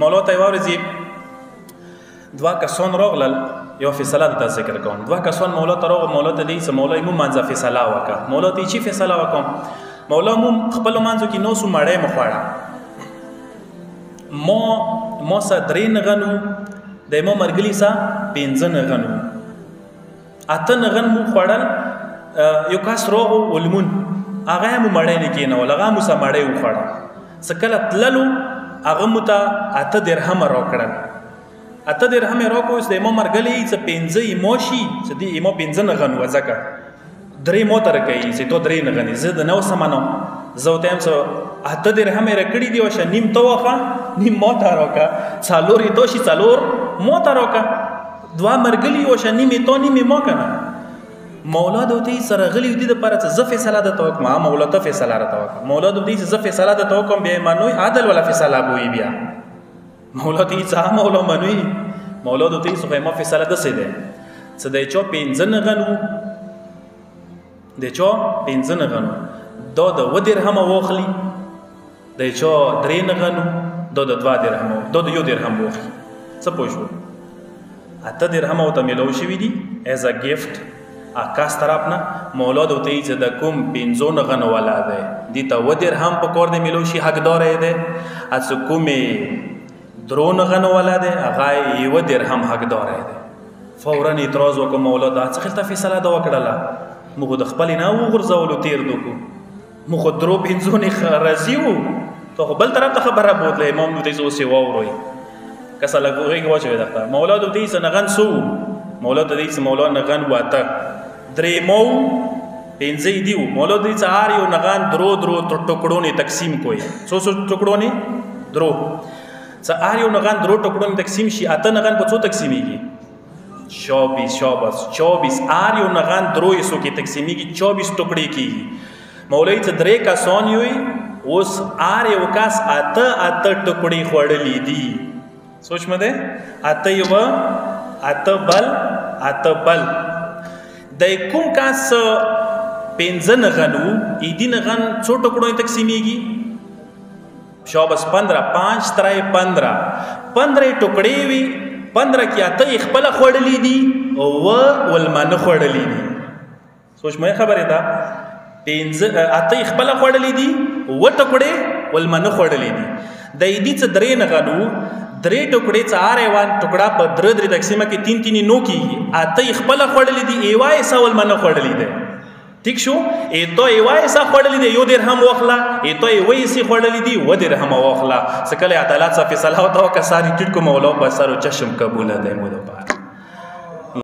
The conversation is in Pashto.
مولا ته یوه ورځ دوه کسان راغلل، یو فیصله درته ذکر کوم. دوه کسان مولا ته راغلل، مولا ته دې مولا یې مونځه فیصله وکړه. مولا ته یې چې فیصله وکړم، مولا مو خپلو منځو کې نو څو مړۍ مو خوړه، ما سه 3 نغن وو، د ما ملګري سه 5 نغن وو، 8 نغن مو خوړل. یو کس راغ و ولمون، هغه مو مړۍ نه کېنول، هغه مو سه مړۍ وخوړه. څه کله تللو هغه مو ته 8 درهمه راکړل. 8 درهمه راکړو، اوس د ما ملګري څه 5 یې ما شي، څه دې ما 5 نغن وو، ځکه 3 ما ته راکوي، چې تو 3 نغنې زه د نو سمنم. زه ورته وایم څه 8 درهمې راکړي دي، وشه نیم ته واخه، نیم ما ته راکړه، 4 یې تو شي 4 ما ته راکړه. دوه ملګري وشه نیم یې تو نیم یې ما که نه. مولا د ورته سره غلي دي دپاره چې زه فیصله درته وکړم. مولا ته فیصله راته وکړه. مولا د ورته چې زه فیصله درته وکړم، بیا یې منوي، عدل والا فیصله به وي. بیا مولا ته څه مولا منوي، مولا د ورته خو ما فیصله داسې دی چې د چا 5 نغن وو، د چا 5 نغن وو، دا د 2 درهمه واخلي، د چا 3 نغن وو، دا د 2 درهمه، دا د 1 درهم واخلي. څه پوه شو؟ 8 درهمه ورته میلاو شوي دي ایز ا ګفټ کاس طرف نه. مولا د ورته چې د کوم 5 نغن والا دی، دې ته 2 درهم په کار دی میلاو شي، حقدار یې دی. چې کومې 3 نغن والا دی، هغه 1 درهم حقدار یې دی. فورا اعتراض وکړ مولا دا څه خلته فیصله ده وکړله، موږ د خپلې نه وغورځولو تیر دوکو، موږ خو 3-5 نه راضي وو، ته خو بل طرف ته خبره بوتله. امام د ورته اوس یې واوروئ، کسه لږ غېږ واچوئ درته. مولا د ورته نغن څو وو؟ مولا ته دې مولا نغن 8، 3 مو 5 دی وو. مولا د دې هر یو نغن درو ټوکړو نه تقسیم کوئ. څو ټوکړو نه؟ درو. څه هر یو نغن درو ټوکړو نه تقسیم شي، 8 نغن په څو تقسیمیږي؟ 24. هر یو نغن درو یې کې تقسیمیږي، 24 ټوکړې کېږي. مولوي څه 3 کسان یوئ، اوس هر یو کس 8 ټوکړې خوړلې دي. سوچ مه دی، 8 یوه، 8 بل، 8 بل. د کوم کس 5 نغن وو، ایدي نغن څو ټوکړو یې تقسیمیږي؟ 15. 5 3 15 ټوکړې وي، 15 کې 8 یې خپله خوړلې دي او 8 ولمانه خوړلې دي. سوچ مه خبرې ده، 8 یې خپله خوړلې دي، 8 ټوکړې ولمانه خوړلې دي. د ایدي څه 3 نغن وو، 3 ټوکړې څه هر یوه ټوکړه په 3 تقسیمه کې 3 نو کېږي. 8 یې خپله خوړلې دي، یوه یې څه ولمانه خوړلې ده. ٹھیک شو؟ ایتو یوه یې څه خوړلې دي، 1 درهم واخله، ایتو یوه یې څه خوړلې دي، 1 درهم واخله. څه کله عدالت څه فیصله وته وکړه، ساري ټیټ کو مولا په سر و چشم قبوله دی مو دپاره.